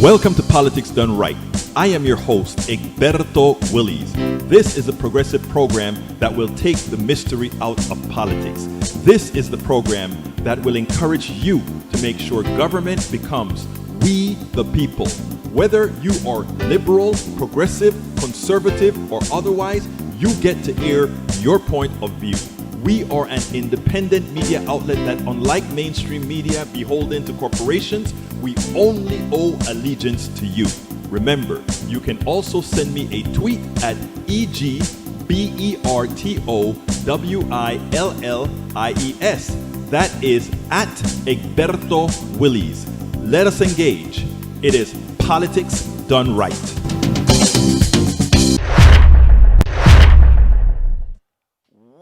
Welcome to Politics Done Right. I am your host, Egberto Willies. This is a progressive program that will take the mystery out of politics. This is the program that will encourage you to make sure government becomes we the people. Whether you are liberal, progressive, conservative, or otherwise, you get to air your point of view. We are an independent media outlet that, unlike mainstream media beholden to corporations, we only owe allegiance to you. Remember, you can also send me a tweet at EGBERTOWILLIES. That is at Egberto Willies. Let us engage. It is Politics Done Right.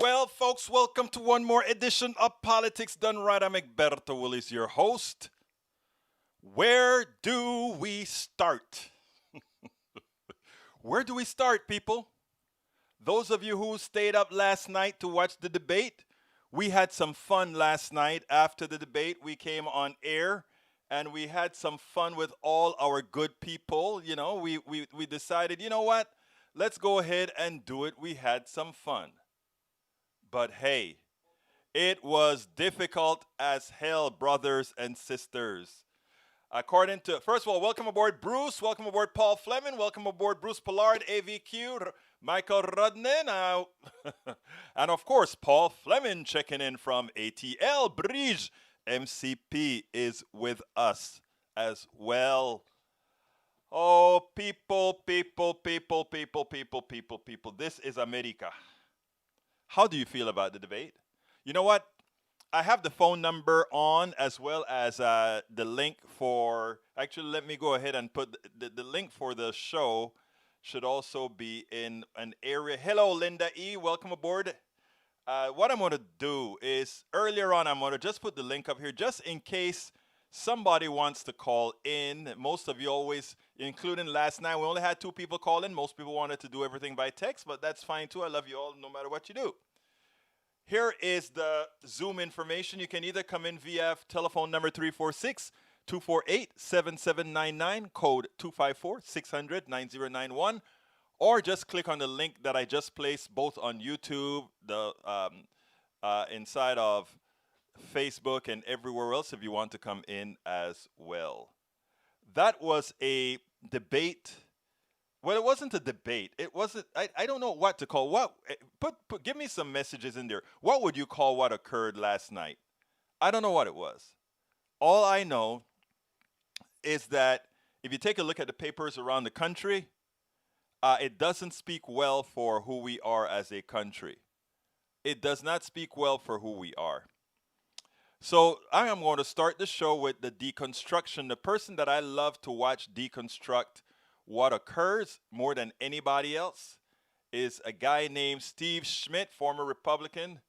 Well, folks, welcome to one more edition of Politics Done Right. I'm Egberto Willies, your host. Where do we start? Where do we start, people? Those of you who stayed up last night to watch the debate, we had some fun last night. After the debate, we came on air and we had some fun with all our good people. You know, we decided, you know what? Let's go ahead and do it. We had some fun. But hey, it was difficult as hell, brothers and sisters. According to, first of all, welcome aboard Bruce, welcome aboard Paul Fleming, welcome aboard Bruce Pollard, AVQ, Michael Rudnin, and of course, Paul Fleming checking in from ATL, Bridge, MCP is with us as well. Oh, people, this is America. How do you feel about the debate? You know what? I have the phone number on as well as the link for, actually let me go ahead and put the link for the show should also be in an area. Hello, Linda E. Welcome aboard. What I'm going to do is earlier on, I'm going to just put the link up here just in case somebody wants to call in. Most of you always, including last night, we only had 2 people call in. Most people wanted to do everything by text, but that's fine too. I love you all no matter what you do. Here is the Zoom information. You can either come in via telephone number 346-248-7799, code 254-600-9091, or just click on the link that I just placed both on YouTube, the inside of Facebook, and everywhere else if you want to come in as well. That was a debate. Well, it wasn't a debate. It wasn't. I don't know what to call. What? Give me some messages in there. What would you call what occurred last night? I don't know what it was. All I know is that if you take a look at the papers around the country, it doesn't speak well for who we are as a country. It does not speak well for who we are. So I am going to start the show with the deconstruction. The person that I love to watch deconstruct what occurs more than anybody else is a guy named Steve Schmidt, former Republican,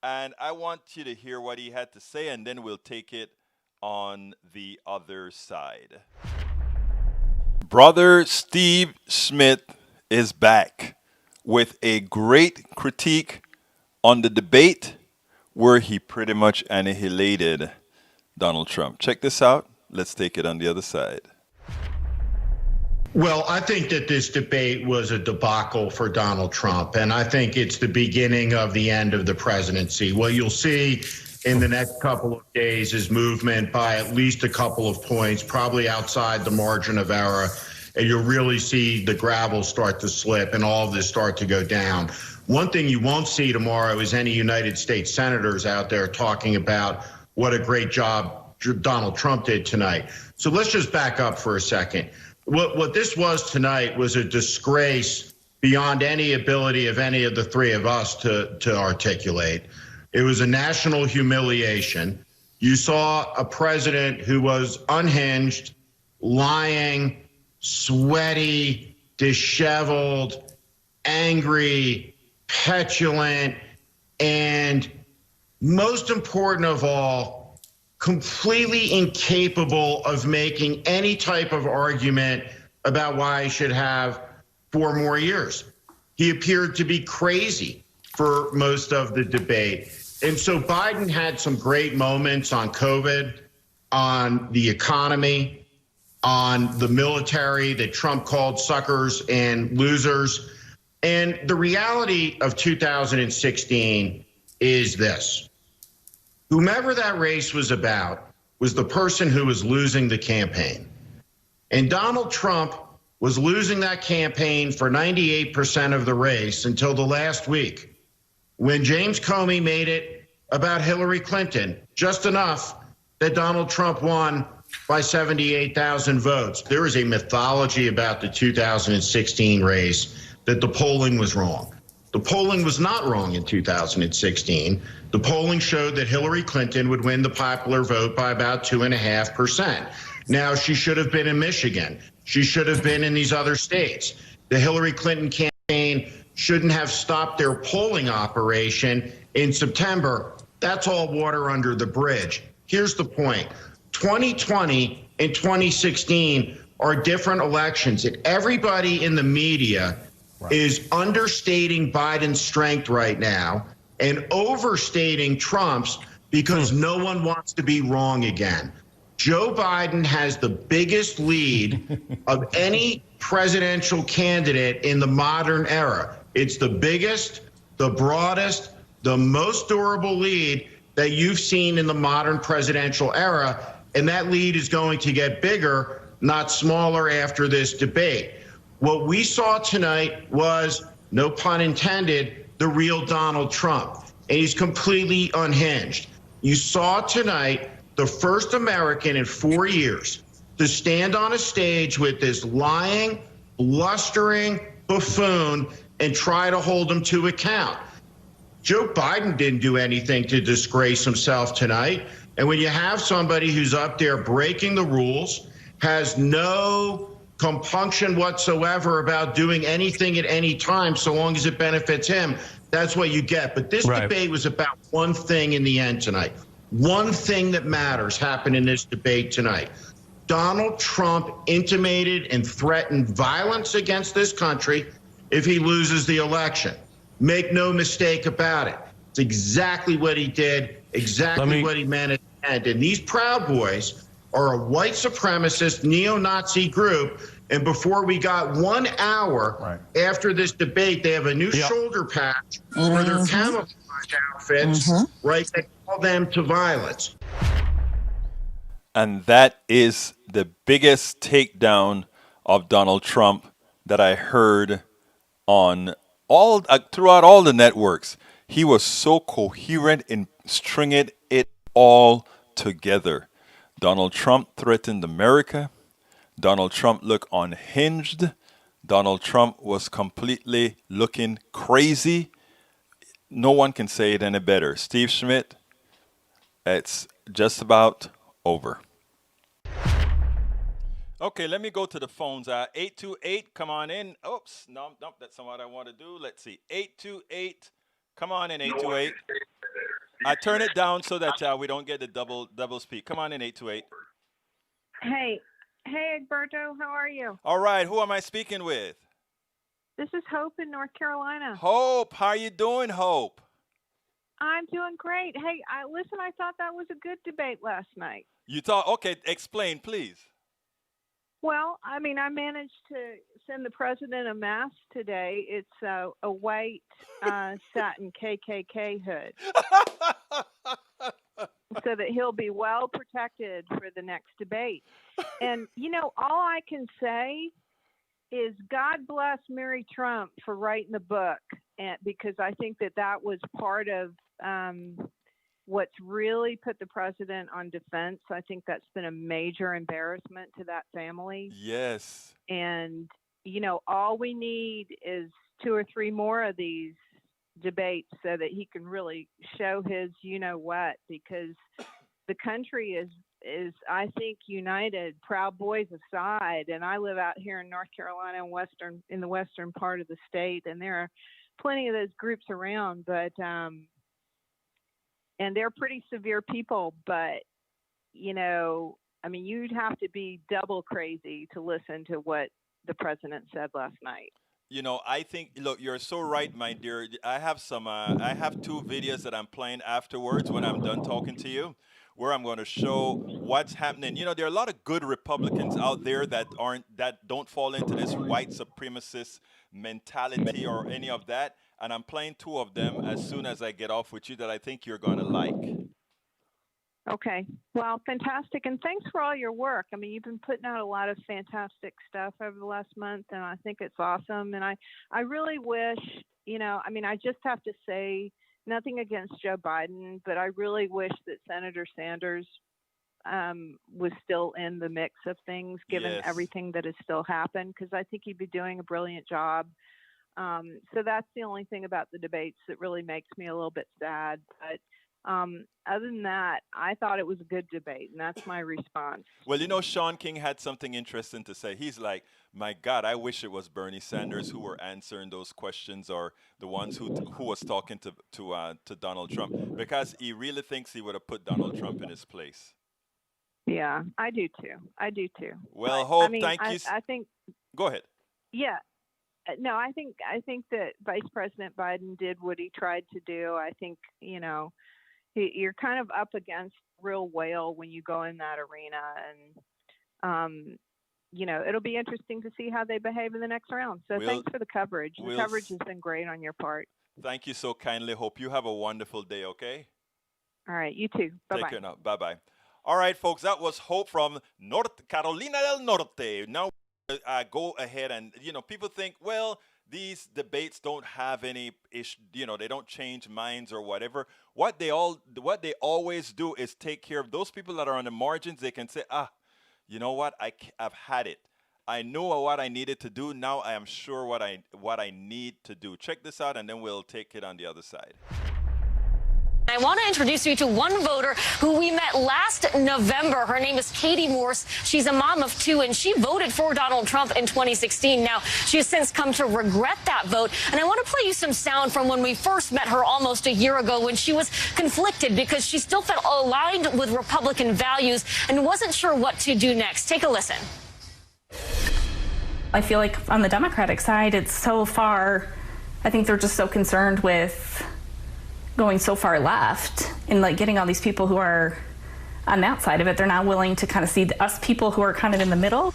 and I want you to hear what he had to say, and then we'll take it on the other side. Brother Steve Schmidt is back with a great critique on the debate where he pretty much annihilated Donald Trump. Check this out. Let's take it on the other side. Well, I think that this debate was a debacle for Donald Trump, and I think it's the beginning of the end of the presidency. What you'll see in the next couple of days is movement by at least a couple of points, probably outside the margin of error, and you'll really see the gravel start to slip and all of this start to go down. One thing you won't see tomorrow is any United States senators out there talking about what a great job Donald Trump did tonight. So let's just back up for a second. What this was tonight was a disgrace beyond any ability of any of the three of us to articulate. It was a national humiliation. You saw a president who was unhinged, lying, sweaty, disheveled, angry, petulant, and most important of all, completely incapable of making any type of argument about why he should have 4 more years. He appeared to be crazy for most of the debate. And so Biden had some great moments on COVID, on the economy, on the military that Trump called suckers and losers. And the reality of 2016 is this. Whomever that race was about was the person who was losing the campaign. And Donald Trump was losing that campaign for 98% of the race until the last week, when James Comey made it about Hillary Clinton, just enough that Donald Trump won by 78,000 votes. There is a mythology about the 2016 race that the polling was wrong. The polling was not wrong in 2016. The polling showed that Hillary Clinton would win the popular vote by about 2.5%. Now, she should have been in Michigan. She should have been in these other states. The Hillary Clinton campaign shouldn't have stopped their polling operation in September. That's all water under the bridge. Here's the point. 2020 and 2016 are different elections, and everybody in the media is understating Biden's strength right now and overstating Trump's because no one wants to be wrong again. Joe Biden has the biggest lead of any presidential candidate in the modern era. It's the biggest, the broadest, the most durable lead that you've seen in the modern presidential era, and that lead is going to get bigger, not smaller, after this debate. What we saw tonight was, no pun intended, the real Donald Trump, and he's completely unhinged. You saw tonight the first American in 4 years to stand on a stage with this lying, blustering buffoon and try to hold him to account. Joe Biden didn't do anything to disgrace himself tonight. And when you have somebody who's up there breaking the rules, has no compunction whatsoever about doing anything at any time so long as it benefits him, that's what you get. But this debate was about one thing in the end tonight. One thing that matters happened in this debate tonight. Donald Trump intimated and threatened violence against this country if he loses the election. Make no mistake about it. It's exactly what he did, exactly what he meant at the end. And these Proud Boys are a white supremacist neo-Nazi group. And before we got 1 hour after this debate, they have a new shoulder patch for their camouflage outfits, right? They call them to violence. And that is the biggest takedown of Donald Trump that I heard on throughout all the networks. He was so coherent in stringing it all together. Donald Trump threatened America. Donald Trump looked unhinged. Donald Trump was completely looking crazy. No one can say it any better. Steve Schmidt, it's just about over. Okay, let me go to the phones. 828, come on in. Oops, no, that's not what I want to do. Let's see. 828, come on in, 828. I turn it down so that we don't get the double speak. Come on in, 828. Hey, Egberto, how are you? All right, who am I speaking with? This is Hope in North Carolina. Hope, how you doing, Hope? I'm doing great. Hey, I thought that was a good debate last night. You thought, okay, explain, please. Well, I mean, I managed to send the president a mask today. It's a white satin KKK hood, so that he'll be well protected for the next debate. And, all I can say is God bless Mary Trump for writing the book, because I think that was part of what's really put the president on defense. I think that's been a major embarrassment to that family. Yes. And, all we need is 2 or 3 more of these debates so that he can really show his what, because the country is I think united, Proud Boys aside. And I live out here in North Carolina in the western part of the state, and there are plenty of those groups around, but and they're pretty severe people, but you'd have to be double crazy to listen to what the president said last night. I think, look, you're so right, my dear. I have two videos that I'm playing afterwards when I'm done talking to you, where I'm going to show what's happening. There are a lot of good Republicans out there that don't fall into this white supremacist mentality or any of that. And I'm playing two of them as soon as I get off with you that I think you're going to like. Okay. Well, fantastic. And thanks for all your work. I mean, you've been putting out a lot of fantastic stuff over the last month, and I think it's awesome. And I really wish, I mean, I just have to say nothing against Joe Biden, but I really wish that Senator Sanders was still in the mix of things, given Yes. everything that has still happened, because I think he'd be doing a brilliant job. So that's the only thing about the debates that really makes me a little bit sad. But other than that, I thought it was a good debate, and that's my response. Well, Sean King had something interesting to say. He's like, "My God, I wish it was Bernie Sanders who were answering those questions, or the ones who was talking to Donald Trump, because he really thinks he would have put Donald Trump in his place." Yeah, I do too. I do too. Well, But, Hope, I mean, thank I, you. I think, Go ahead. yeah, no, I think that Vice President Biden did what he tried to do. I think, you're kind of up against a real whale when you go in that arena, and it'll be interesting to see how they behave in the next round. So We'll, thanks for the coverage. The we'll. coverage has been great on your part. Thank you so kindly. Hope you have a wonderful day. Okay. All right, you too. Bye Take bye. care now. Bye bye. All right, folks. That was Hope from Carolina del Norte. Now, go ahead and people think, well, these debates don't have any issue. They don't change minds or whatever. What they always do is take care of those people that are on the margins. They can say, you know what? I've had it. I know what I needed to do. Now I am sure what I need to do. Check this out, and then we'll take it on the other side. I want to introduce you to one voter who we met last November. Her name is Katie Morse. She's a mom of two, and she voted for Donald Trump in 2016. Now, she has since come to regret that vote. And I want to play you some sound from when we first met her almost a year ago, when she was conflicted because she still felt aligned with Republican values and wasn't sure what to do next. Take a listen. I feel like on the Democratic side, it's so far, I think they're just so concerned with going so far left and like getting all these people who are on that side of it. They're not willing to kind of see us people who are kind of in the middle.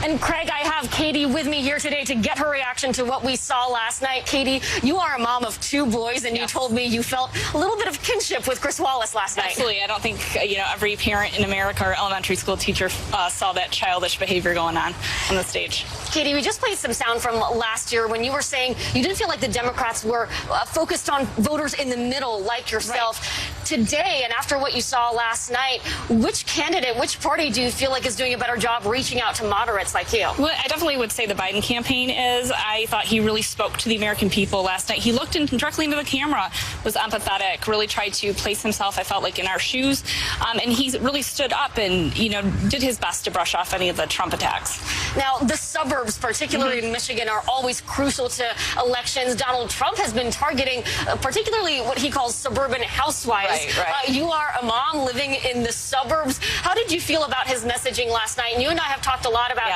And Craig, I have Katie with me here today to get her reaction to what we saw last night. Katie, you are a mom of two boys, and you told me you felt a little bit of kinship with Chris Wallace last night. Absolutely. I don't think, every parent in America or elementary school teacher saw that childish behavior going on the stage. Katie, we just played some sound from last year when you were saying you didn't feel like the Democrats were focused on voters in the middle like yourself. Right. Today, and after what you saw last night, which candidate, which party do you feel like is doing a better job reaching out to moderates like you? Well, I definitely would say the Biden campaign is. I thought he really spoke to the American people last night. He looked directly into the camera, was empathetic, really tried to place himself, I felt like, in our shoes. And he really stood up and, did his best to brush off any of the Trump attacks. Now, the suburbs, particularly in Michigan, are always crucial to elections. Donald Trump has been targeting particularly what he calls suburban housewives. Right. You are a mom living in the suburbs. How did you feel about his messaging last night? And you and I have talked a lot about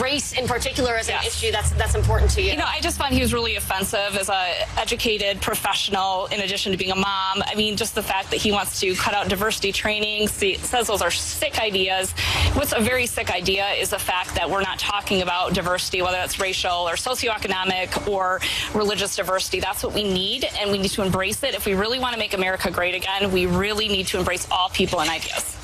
race in particular as an issue that's important to you. I just found he was really offensive as an educated professional in addition to being a mom. I mean, just the fact that he wants to cut out diversity training, says those are sick ideas. What's a very sick idea is the fact that we're not talking about diversity, whether it's racial or socioeconomic or religious diversity. That's what we need, and we need to embrace it. If we really want to make America great again, we really need to embrace all people and ideas.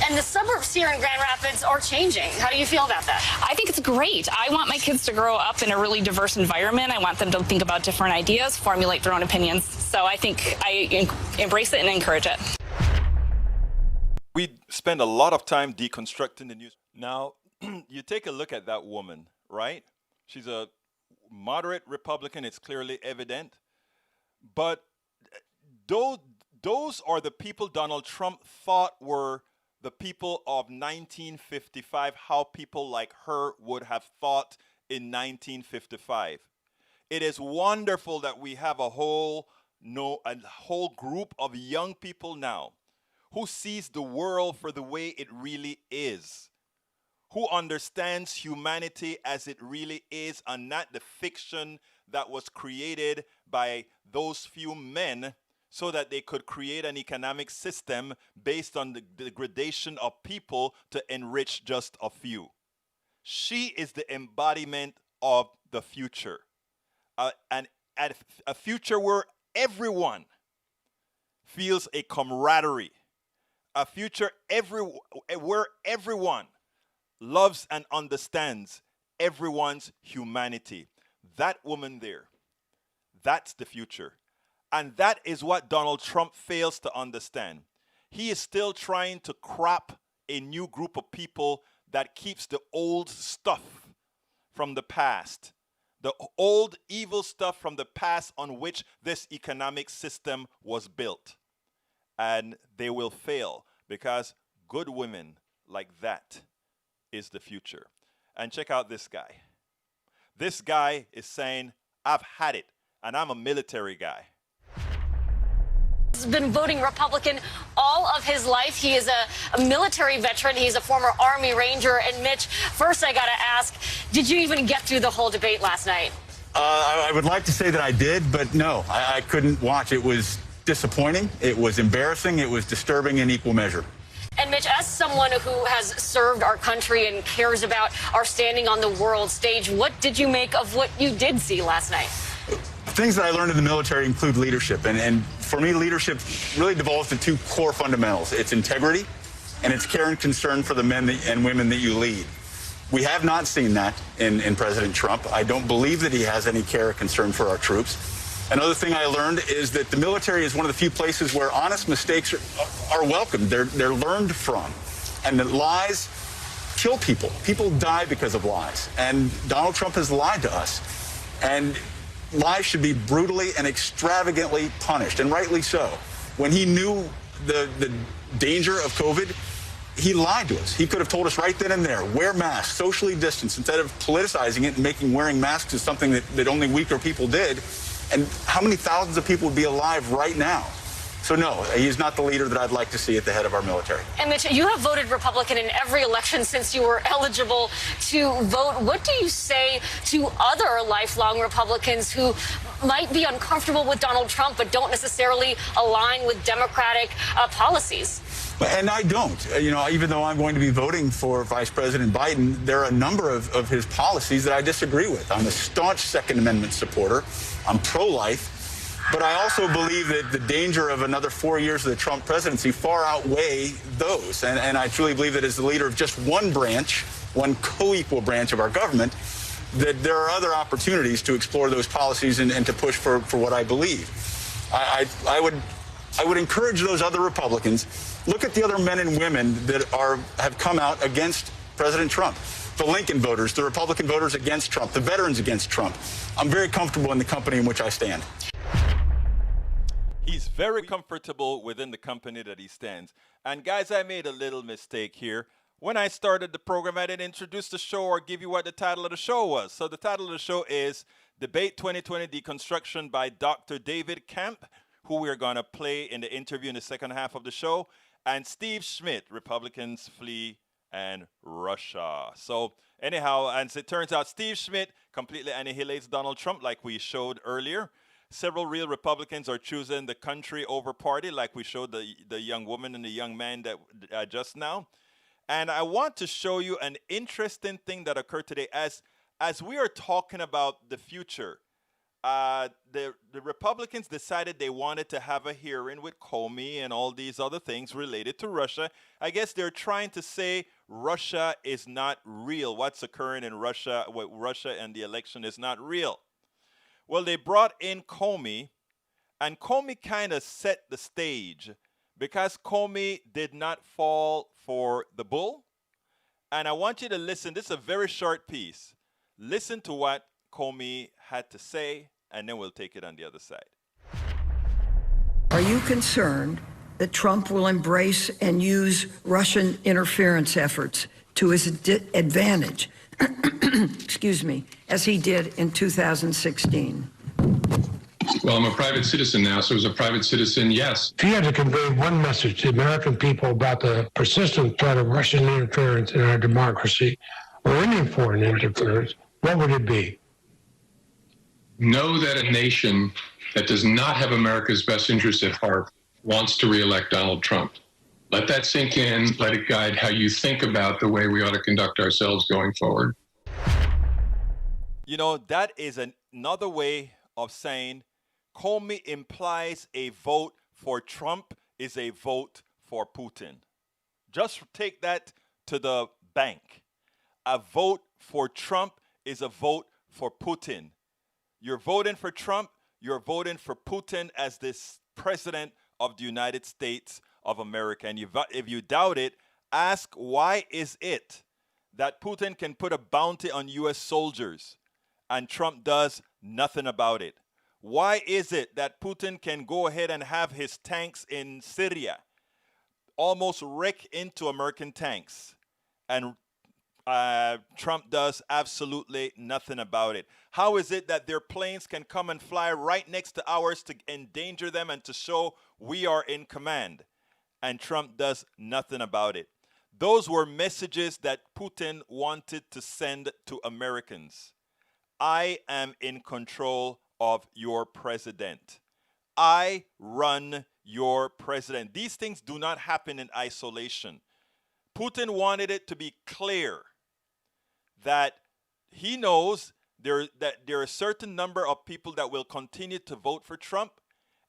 And the suburbs here in Grand Rapids are changing. How do you feel about that? I think it's great. I want my kids to grow up in a really diverse environment. I want them to think about different ideas, formulate their own opinions. So I think I embrace it and encourage it. We spend a lot of time deconstructing the news. Now, you take a look at that woman, right? She's a moderate Republican. It's clearly evident. But those are the people Donald Trump thought were the people of 1955, how people like her would have thought in 1955. It is wonderful that we have a whole group of young people now who sees the world for the way it really is, who understands humanity as it really is and not the fiction that was created by those few men so that they could create an economic system based on the degradation of people to enrich just a few. She is the embodiment of the future. And a future where everyone feels a camaraderie. A future where everyone loves and understands everyone's humanity. That woman there, that's the future. And that is what Donald Trump fails to understand. He is still trying to crop a new group of people that keeps the old stuff from the past. The old evil stuff from the past on which this economic system was built. And they will fail because good women like that is the future. And check out this guy. This guy is saying, I've had it, and I'm a military guy. He's been voting Republican all of his life. He is a military veteran. He's a former Army Ranger. And Mitch, first I got to ask, did you even get through the whole debate last night? I would like to say that I did, but no, I couldn't watch. It was disappointing. It was embarrassing. It was disturbing in equal measure. And Mitch, as someone who has served our country and cares about our standing on the world stage, what did you make of what you did see last night? Things that I learned in the military include leadership. And for me, leadership really devolves to two core fundamentals. It's integrity and it's care and concern for the men and women that you lead. We have not seen that in President Trump. I don't believe that he has any care or concern for our troops. Another thing I learned is that the military is one of the few places where honest mistakes are welcomed. They're learned from. And that lies kill people. People die because of lies. And Donald Trump has lied to us. And lies should be brutally and extravagantly punished, and rightly so. When he knew the danger of COVID, he lied to us. He could have told us right then and there, wear masks, socially distance, instead of politicizing it and making wearing masks is something that only weaker people did. And how many thousands of people would be alive right now? So no, he's not the leader that I'd like to see at the head of our military. And Mitch, you have voted Republican in every election since you were eligible to vote. What do you say to other lifelong Republicans who might be uncomfortable with Donald Trump but don't necessarily align with Democratic policies? And I don't. You know, even though I'm going to be voting for Vice President Biden, there are a number of his policies that I disagree with. I'm a staunch Second Amendment supporter. I'm pro-life. But I also believe that the danger of another 4 years of the Trump presidency far outweigh those. And I truly believe that as the leader of just one branch, one co-equal branch of our government, that there are other opportunities to explore those policies and to push for what I believe. I would encourage those other Republicans, look at the other men and women that have come out against President Trump. The Lincoln voters, the Republican voters against Trump, the veterans against Trump. I'm very comfortable in the company in which I stand. He's very comfortable within the company that he stands. And guys, I made a little mistake here. When I started the program, I didn't introduce the show or give you what the title of the show was. So the title of the show is Debate 2020 Deconstruction by Dr. David Kemp, who we're going to play in the interview in the second half of the show, and Steve Schmidt, Republicans Flee and Russia. So anyhow, as it turns out, Steve Schmidt completely annihilates Donald Trump like we showed earlier. Several real Republicans are choosing the country over party, like we showed the young woman and the young man that just now. And I want to show you an interesting thing that occurred today. As we are talking about the future, the Republicans decided they wanted to have a hearing with Comey and all these other things related to Russia. I guess they're trying to say Russia is not real. What's occurring in Russia with Russia and the election is not real. Well, they brought in Comey, and Comey kind of set the stage because Comey did not fall for the bull. And I want you to listen. This is a very short piece. Listen to what Comey had to say, and then we'll take it on the other side. Are you concerned that Trump will embrace and use Russian interference efforts to his advantage? Excuse me, as he did in 2016? Well, I'm a private citizen now, so as a private citizen, yes. If you had to convey one message to the American people about the persistent threat of Russian interference in our democracy or any foreign interference, what would it be? Know that a nation that does not have America's best interests at heart wants to reelect Donald Trump. Let that sink in. Let it guide how you think about the way we ought to conduct ourselves going forward. You know, that is another way of saying Comey implies a vote for Trump is a vote for Putin. Just take that to the bank. A vote for Trump is a vote for Putin. You're voting for Trump, you're voting for Putin as this president of the United States of America. And if you doubt it, ask why is it that Putin can put a bounty on U.S. soldiers and Trump does nothing about it? Why is it that Putin can go ahead and have his tanks in Syria almost wreck into American tanks and Trump does absolutely nothing about it? How is it that their planes can come and fly right next to ours to endanger them and to show we are in command, and Trump does nothing about it? Those were messages that Putin wanted to send to Americans. I am in control of your president. I run your president. These things do not happen in isolation. Putin wanted it to be clear that he knows that there are a certain number of people that will continue to vote for Trump.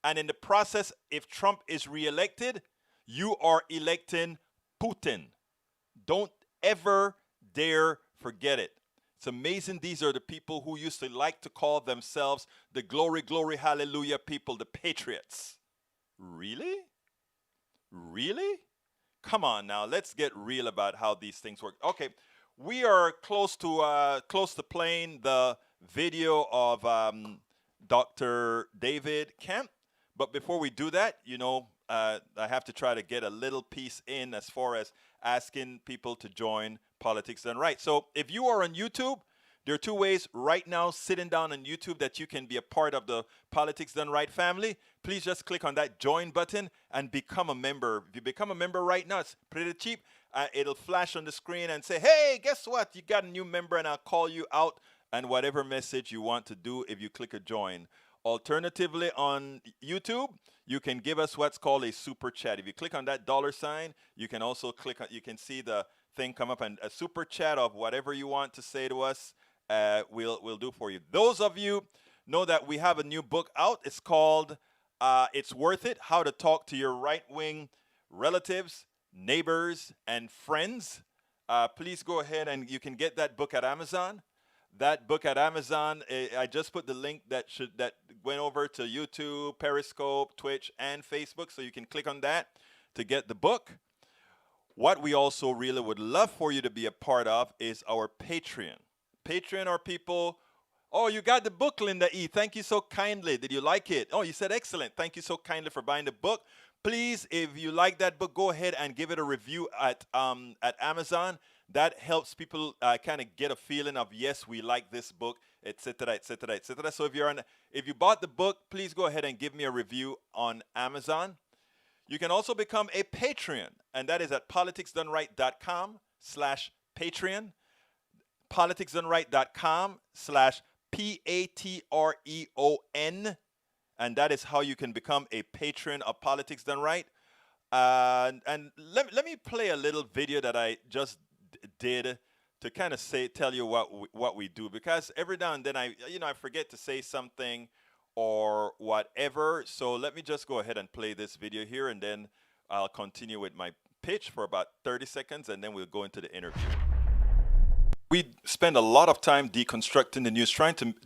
And in the process, if Trump is reelected, you are electing Putin. Don't ever dare forget it. It's amazing these are the people who used to like to call themselves the glory, glory, hallelujah people, the patriots. Really? Really? Come on now, let's get real about how these things work. Okay, we are close to playing the video of Dr. David Kemp. But before we do that, you know, I have to try to get a little piece in as far as asking people to join Politics Done Right. So if you are on YouTube, there are two ways right now sitting down on YouTube that you can be a part of the Politics Done Right family. Please just click on that join button and become a member. If you become a member right now, it's pretty cheap. It'll flash on the screen and say, hey, guess what? You got a new member, and I'll call you out and whatever message you want to do if you click a join. Alternatively, on YouTube, you can give us what's called a super chat. If you click on that $sign, you can also click on, you can see the thing come up, and a super chat of whatever you want to say to us, we'll do for you. Those of you know that we have a new book out. It's called It's Worth It, How to Talk to Your Right-Wing Relatives, Neighbors, and Friends. Please go ahead and you can get that book at Amazon. That book at Amazon, I just put the link that went over to YouTube, Periscope, Twitch, and Facebook, so you can click on that to get the book. What we also really would love for you to be a part of is our Patreon. Patreon are people, oh, you got the book, Linda E. Thank you so kindly. Did you like it? Oh, you said excellent. Thank you so kindly for buying the book. Please, if you like that book, go ahead and give it a review at Amazon. That helps people kind of get a feeling of, yes, we like this book, etc., etc., etc. So if you bought the book, please go ahead and give me a review on Amazon. You can also become a Patreon, and that is at politicsdoneright.com/Patreon, politicsdoneright.com/Patreon, and that is how you can become a patron of Politics Done Right. And let me play a little video that I just did to kind of tell you what we do, because every now and then I forget to say something or whatever. So let me just go ahead and play this video here, and then I'll continue with my pitch for about 30 seconds, and then we'll go into the interview. We spend a lot of time deconstructing the news, trying to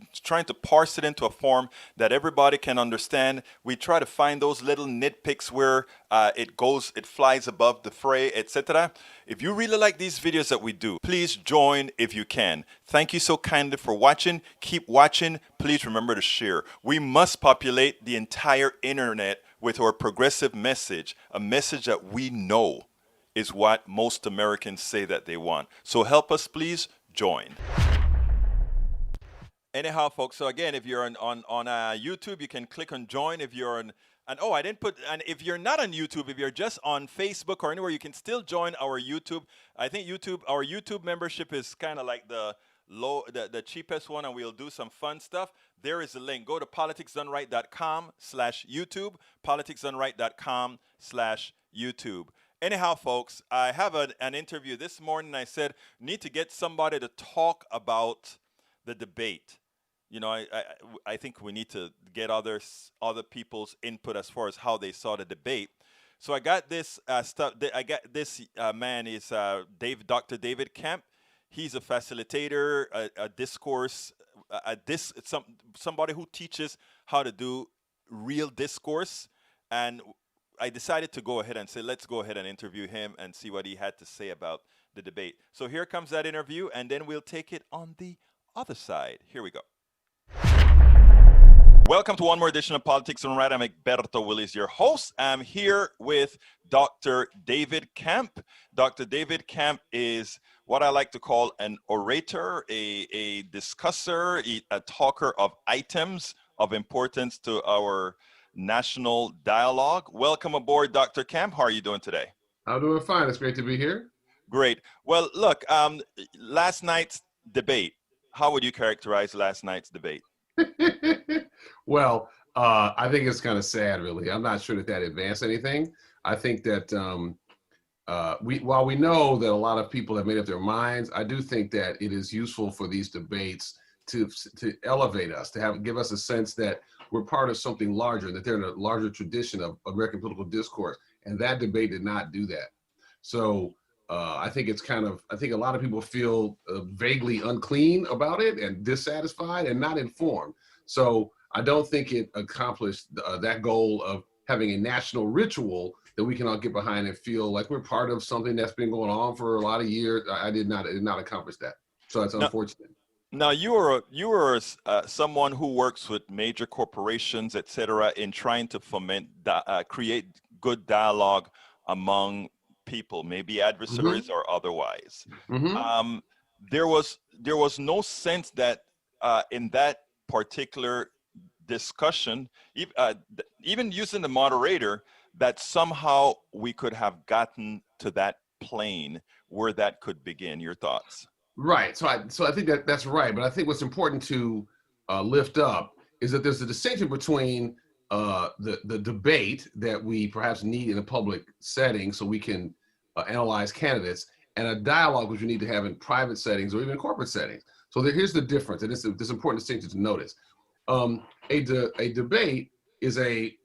parse it into a form that everybody can understand. We try to find those little nitpicks where it flies above the fray, etc. If you really like these videos that we do, please join if you can. Thank you so kindly for watching. Keep watching. Please remember to share. We must populate the entire internet with our progressive message, a message that we know is what most Americans say that they want. So help us, please join. Anyhow, folks. So again, if you're on YouTube, you can click on join. If you're on and oh, I didn't put. And if you're not on YouTube, if you're just on Facebook or anywhere, you can still join our YouTube. I think our YouTube membership is kind of like the cheapest one, and we'll do some fun stuff. There is a link. Go to politicsdoneright.com/YouTube. Politicsdoneright.com/YouTube. Anyhow, folks, I have an interview this morning. I said need to get somebody to talk about the debate. You know, I think we need to get other people's input as far as how they saw the debate. So I got this stuff. I got this man is Dr. David Kemp. He's a facilitator, a discourse, somebody who teaches how to do real discourse. And I decided to go ahead and say, let's go ahead and interview him and see what he had to say about the debate. So here comes that interview, and then we'll take it on the other side. Here we go. Welcome to one more edition of Politics on Right. I'm Egberto Willis, your host. I'm here with Dr. David Kemp. Dr. David Kemp is what I like to call an orator, a discusser, a talker of items of importance to our national dialogue. Welcome aboard, Dr. Kemp. How are you doing today? I'm doing fine. It's great to be here. Great. Well, look, last night's debate. How would you characterize last night's debate? Well, I think it's kind of sad, really. I'm not sure that advanced anything. I think that while we know that a lot of people have made up their minds, I do think that it is useful for these debates to elevate us, to give us a sense that we're part of something larger, that they're in a larger tradition of American political discourse. And that debate did not do that. So I think I think a lot of people feel vaguely unclean about it and dissatisfied and not informed. So I don't think it accomplished that goal of having a national ritual that we can all get behind and feel like we're part of something that's been going on for a lot of years. It did not accomplish that. So that's unfortunate. Now you were someone who works with major corporations, et cetera, in trying to foment, create good dialogue among people, maybe adversaries or otherwise. There was no sense that in that particular discussion, even using the moderator, that somehow we could have gotten to that plane where that could begin. Your thoughts? Right. So I think that's right. But I think what's important to lift up is that there's a distinction between the debate that we perhaps need in a public setting so we can analyze candidates, and a dialogue which we need to have in private settings or even corporate settings. So here's the difference, and it's this important distinction to notice. A debate is a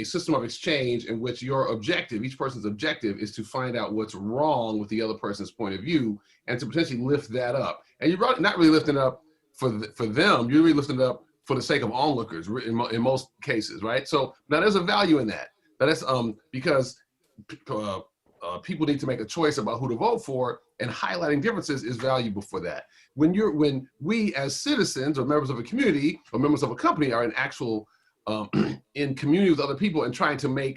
system of exchange in which your objective, each person's objective, is to find out what's wrong with the other person's point of view and to potentially lift that up. And you're not really lifting it up for them, you're really lifting it up for the sake of onlookers in most cases, right? So now there's a value in that. That's because people need to make a choice about who to vote for, and highlighting differences is valuable for that. When we as citizens or members of a community or members of a company are in actual in community with other people and trying to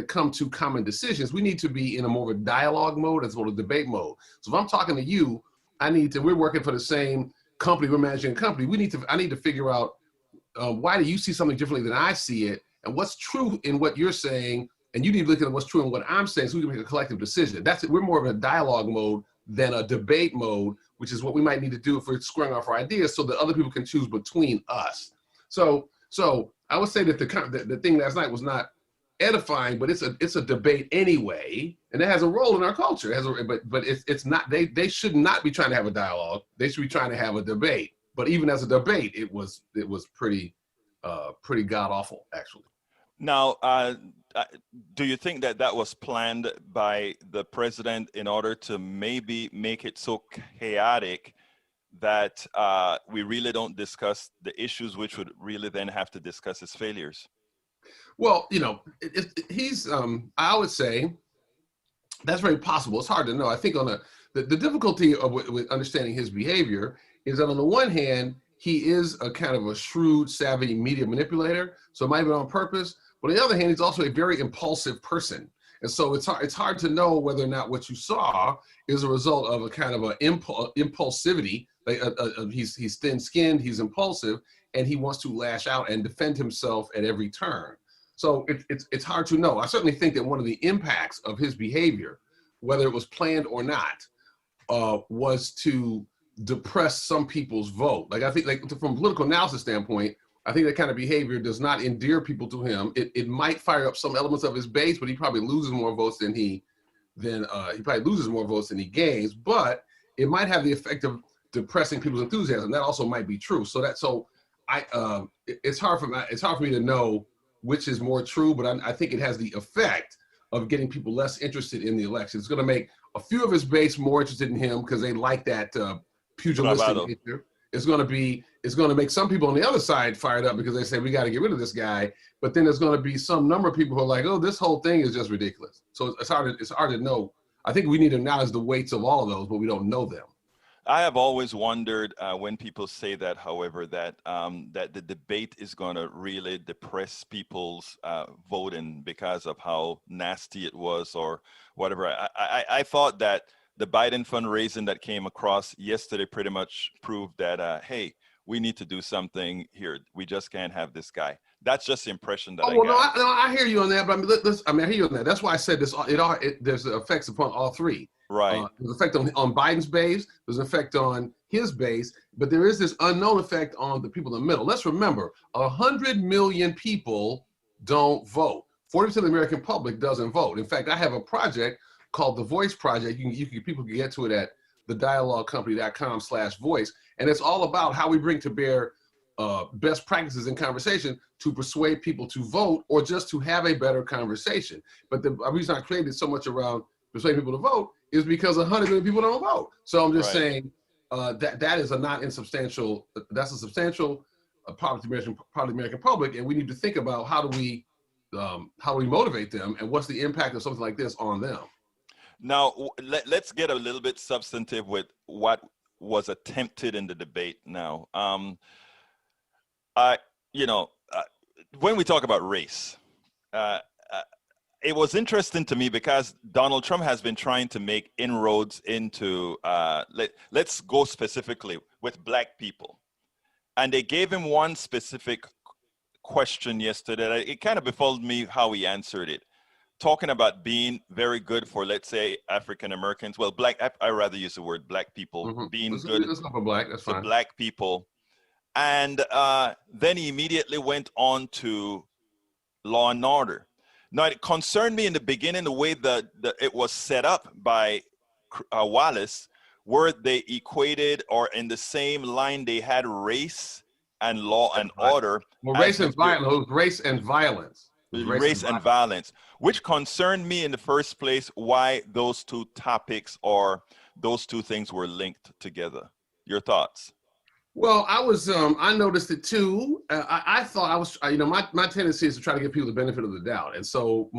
come to common decisions, we need to be in a more of a dialogue mode as well as debate mode. So if I'm talking to you, we're working for the same company, we're managing a company, I need to figure out why do you see something differently than I see it, and what's true in what you're saying, and you need to look at what's true in what I'm saying so we can make a collective decision. That's it. We're more of a dialogue mode than a debate mode, which is what we might need to do if we're squaring off our ideas so that other people can choose between us. So I would say that the thing last night was not edifying, but it's a debate anyway, and it has a role in our culture. But it's not. They should not be trying to have a dialogue. They should be trying to have a debate. But even as a debate, it was pretty god awful, actually. Now, do you think that was planned by the president in order to maybe make it so chaotic that we really don't discuss the issues, which would really then have to discuss his failures? Well, I would say that's very possible. It's hard to know. I think the difficulty with understanding his behavior is that on the one hand, he is a kind of a shrewd, savvy media manipulator, so it might have been on purpose. But on the other hand, he's also a very impulsive person. And so it's hard to know whether or not what you saw is a result of a kind of impulsivity. Like he's thin-skinned, he's impulsive, and he wants to lash out and defend himself at every turn. So it's hard to know. I certainly think that one of the impacts of his behavior, whether it was planned or not, was to depress some people's vote. Like I think, like from a political analysis standpoint, I think that kind of behavior does not endear people to him. It might fire up some elements of his base, but he probably loses more votes than he gains. But it might have the effect of depressing people's enthusiasm. That also might be true. It's hard for me to know which is more true, but I think it has the effect of getting people less interested in the election. It's going to make a few of his base more interested in him because they like that pugilistic nature. It's going to make some people on the other side fired up because they say, we got to get rid of this guy. But then there's going to be some number of people who are like, oh, this whole thing is just ridiculous. So it's hard to know. I think we need to acknowledge the weights of all of those, but we don't know them. I have always wondered when people say that, however, that the debate is going to really depress people's voting because of how nasty it was or whatever. I thought that the Biden fundraising that came across yesterday pretty much proved that, hey, we need to do something here. We just can't have this guy. That's just the impression that I got. No, I hear you on that, but I hear you on that. That's why I said this. There's effects upon all three. Right. There's an effect on Biden's base. There's an effect on his base, but there is this unknown effect on the people in the middle. Let's remember, 100 million people don't vote. 40% of the American public doesn't vote. In fact, I have a project called the Voice Project. People can get to it at thedialoguecompany.com/voice, and it's all about how we bring to bear best practices in conversation to persuade people to vote or just to have a better conversation. But the reason I created so much around persuading people to vote is because 100 million people don't vote. So I'm just saying that is a not insubstantial, that's a substantial part of the American public, and we need to think about how do we motivate them and what's the impact of something like this on them. Now, let's get a little bit substantive with what was attempted in the debate now. When we talk about race, it was interesting to me because Donald Trump has been trying to make inroads into, let's go specifically with Black people. And they gave him one specific question yesterday. It kind of befuddled me how he answered it, talking about being very good for, let's say, African Americans. Well, I rather use the word Black people, being good for Black, that's fine. For Black people. And then he immediately went on to law and order. Now, it concerned me in the beginning the way that it was set up by Wallace, where they equated, or in the same line they had race and law and order. Well, race and violence. Race and violence. Race and violence, which concerned me in the first place, why those two topics or those two things were linked together. Your thoughts? Well, I noticed it too. I thought my tendency is to try to give people the benefit of the doubt. And so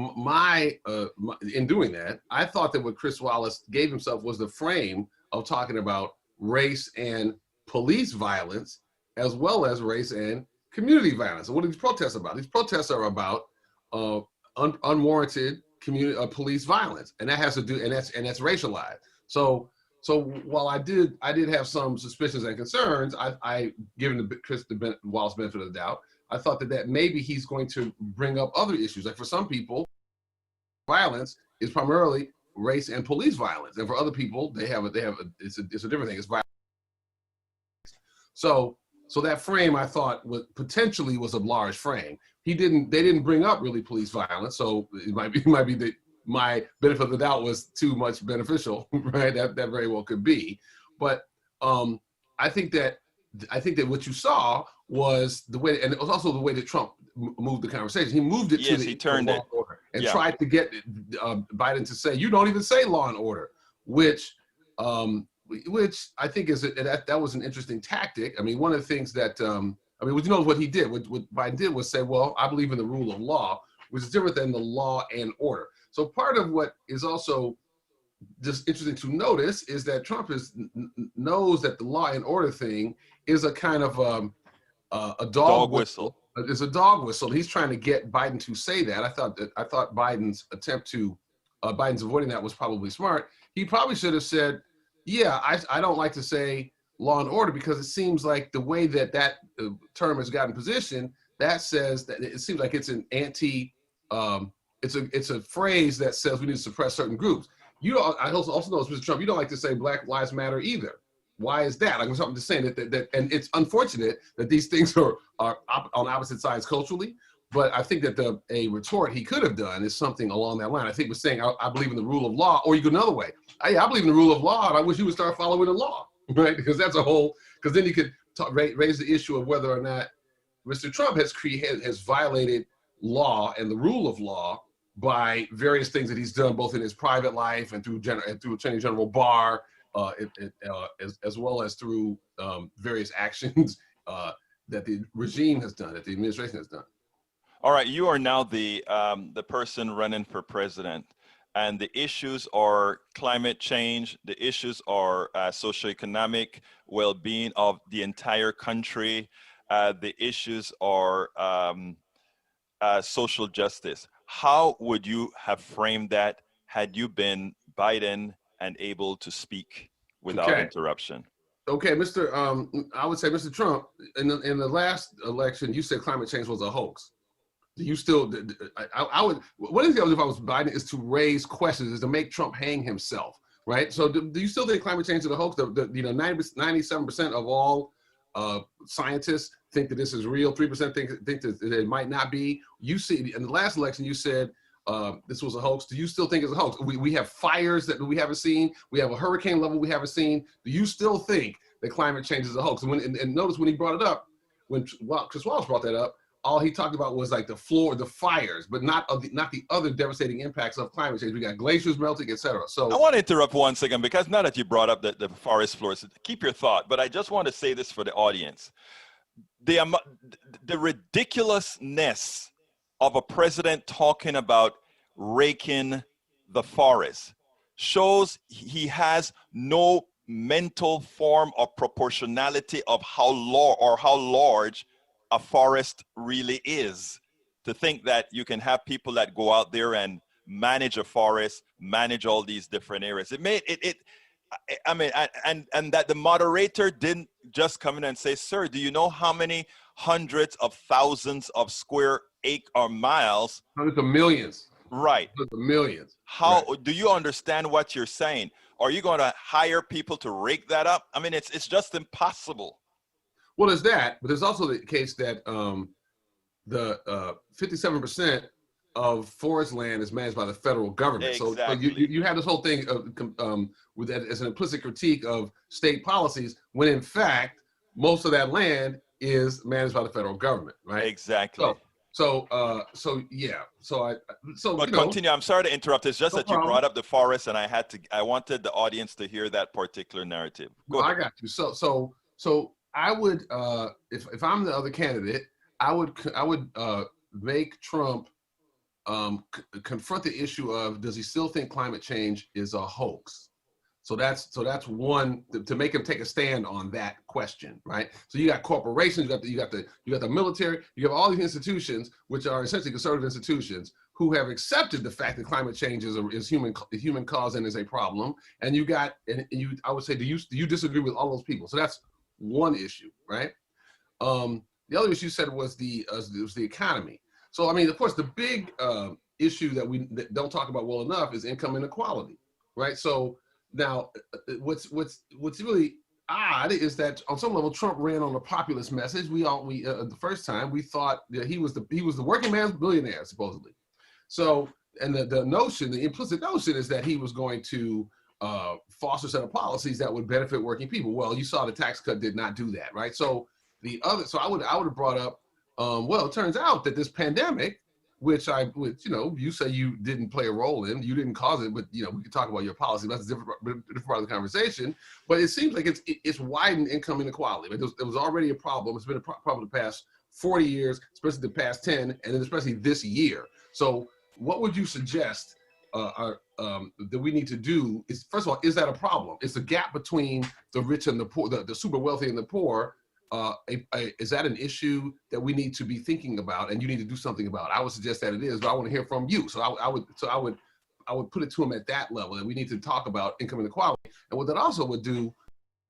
in doing that, I thought that what Chris Wallace gave himself was the frame of talking about race and police violence, as well as race and community violence. And what are these protests about? These protests are about unwarranted police violence, and that has to do, and that's racialized. So while I did have some suspicions and concerns, I given Chris Wallace benefit of the doubt, I thought that maybe he's going to bring up other issues. Like for some people, violence is primarily race and police violence, and for other people, it's a different thing. It's violence. So that frame I thought potentially was a large frame. They didn't bring up really police violence, so it might be that my benefit of the doubt was too much beneficial, right? That very well could be. But I think that what you saw was the way, and it was also the way that Trump moved the conversation. He moved it to the law and order and tried to get Biden to say, you don't even say law and order, which I think that was an interesting tactic. I mean, one of the things that, what he did, what Biden did was say, well, I believe in the rule of law, which is different than the law and order. So part of what is also just interesting to notice is that Trump knows that the law and order thing is a kind of a dog whistle. It's a dog whistle. He's trying to get Biden to say that. I thought Biden's attempt to Biden's avoiding that was probably smart. He probably should have said, yeah, I don't like to say law and order because it seems like the way that term has gotten positioned, that says that it seems like it's an it's a phrase that says we need to suppress certain groups. I also know, Mr. Trump, you don't like to say Black Lives Matter either. Why is that? I'm just saying that and it's unfortunate that these things are on opposite sides culturally. But I think that a retort he could have done is something along that line. I think was saying, I believe in the rule of law, or you go another way. I believe in the rule of law, and I wish you would start following the law, right? Because that's because then you could raise the issue of whether or not Mr. Trump has violated law and the rule of law by various things that he's done, both in his private life and through Attorney General Barr, as well as through various actions that the regime has done, that the administration has done. All right, you are now the person running for president, and the issues are climate change. The issues are socioeconomic well-being of the entire country. The issues are social justice. How would you have framed that had you been Biden and able to speak without interruption? Okay, I would say, Mr. Trump, in the last election, you said climate change was a hoax. Do you still? I would. One of the things if I was Biden is to raise questions, is to make Trump hang himself, right? So, do you still think climate change is a hoax? 97% of all scientists think that this is real. 3% think that it might not be. You see, in the last election, you said this was a hoax. Do you still think it's a hoax? We have fires that we haven't seen. We have a hurricane level we haven't seen. Do you still think that climate change is a hoax? And notice when he brought it up, when Chris Wallace brought that up, all he talked about was like the fires, but not the other devastating impacts of climate change. We got glaciers melting, et cetera. So I want to interrupt 1 second, because now that you brought up the forest floors, keep your thought, but I just want to say this for the audience. The ridiculousness of a president talking about raking the forest shows he has no mental form of proportionality of how large a forest really is. To think that you can have people that go out there and manage a forest, manage all these different areas. And that the moderator didn't just come in and say, sir, do you know how many hundreds of thousands of square acre or miles? Hundreds of millions. Right. Hundreds of millions. How do you understand what you're saying? Are you going to hire people to rake that up? I mean, it's just impossible. Well, there's that, but there's also the case that the 57% of forest land is managed by the federal government. Exactly. So you have this whole thing with that as an implicit critique of state policies, when in fact most of that land is managed by the federal government, right? Exactly. But continue. I'm sorry to interrupt. It's just No that you brought up the forest, and I wanted the audience to hear that particular narrative. I got you. So I would, if I'm the other candidate, I would make Trump confront the issue of, does he still think climate change is a hoax? So that's one, to make him take a stand on that question, right? So you got corporations, you got the military, you have all these institutions which are essentially conservative institutions who have accepted the fact that climate change is human cause and is a problem. And I would say, do you disagree with all those people? So that's one issue, right? The other issue you said was the economy. So I mean, of course, the big issue that don't talk about well enough is income inequality, right? So now, what's really odd is that on some level Trump ran on a populist message. The first time we thought that he was the working man's billionaire, supposedly. So, and the implicit notion is that he was going to foster a set of policies that would benefit working people. Well, you saw the tax cut did not do that, right? So I would have brought up, well, it turns out that this pandemic, which you say you didn't play a role in, you didn't cause it, but we can talk about your policy. That's a different part of the conversation. But it seems like it's widened income inequality. It was already a problem. It's been a problem the past 40 years, especially the past 10, and then especially this year. So what would you suggest that we need to do? Is, first of all, is that a problem? Is the gap between the rich and the poor, the super wealthy and the poor, is that an issue that we need to be thinking about and you need to do something about? I would suggest that it is, but I want to hear from you. So I would would put it to him at that level, that we need to talk about income inequality. And what that also would do,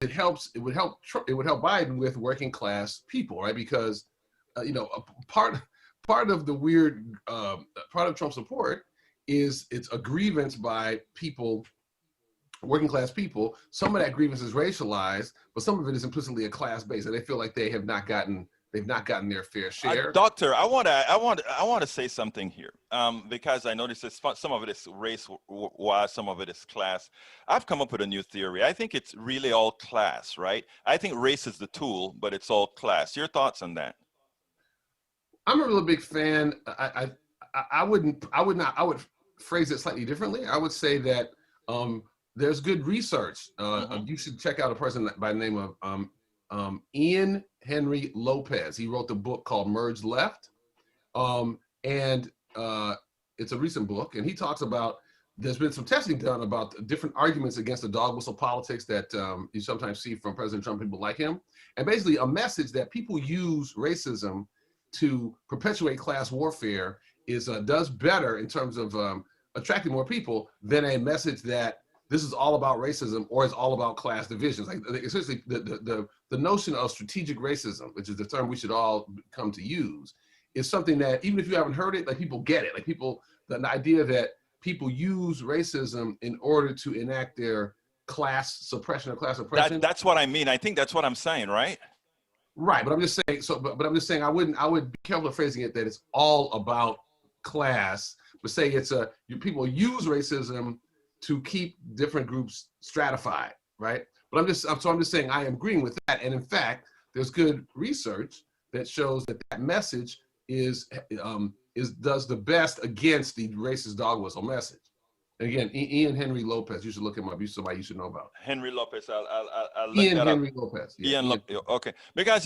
it would help Biden with working class people, right? Because part of the weird part of Trump's support is it's a grievance by people, working class people. Some of that grievance is racialized, but some of it is implicitly a class based, and they feel like they've not gotten their fair share. Doctor, I want to say something here, because I noticed some of it is race, while some of it is class. I've come up with a new theory. I think it's really all class, right? I think race is the tool, but it's all class. Your thoughts on that? I'm a really big fan. I would phrase it slightly differently. I would say that there's good research. You should check out a person by the name of Ian Henry Lopez. He wrote the book called Merge Left. And it's a recent book. And he talks about, there's been some testing done about different arguments against the dog whistle politics that you sometimes see from President Trump, people like him. And basically a message that people use racism to perpetuate class warfare does better in terms of attracting more people than a message that this is all about racism or it's all about class divisions. Like essentially the notion of strategic racism, which is the term we should all come to use, is something that even if you haven't heard it, like people get it. Like the idea that people use racism in order to enact their class suppression or class oppression. That's what I mean. I think that's what I'm saying, right? Right, but I'm just saying. But I'm just saying. I would be careful of phrasing it that it's all about class, but say people use racism to keep different groups stratified, right? But I'm just saying I am agreeing with that. And in fact, there's good research that shows that message does the best against the racist dog whistle message. And again, Ian Henry Lopez, you should look him up. He's somebody you should know about. Henry Lopez, I'll look Ian that Henry up. Lopez. Yeah. Ian Lopez, okay. Because,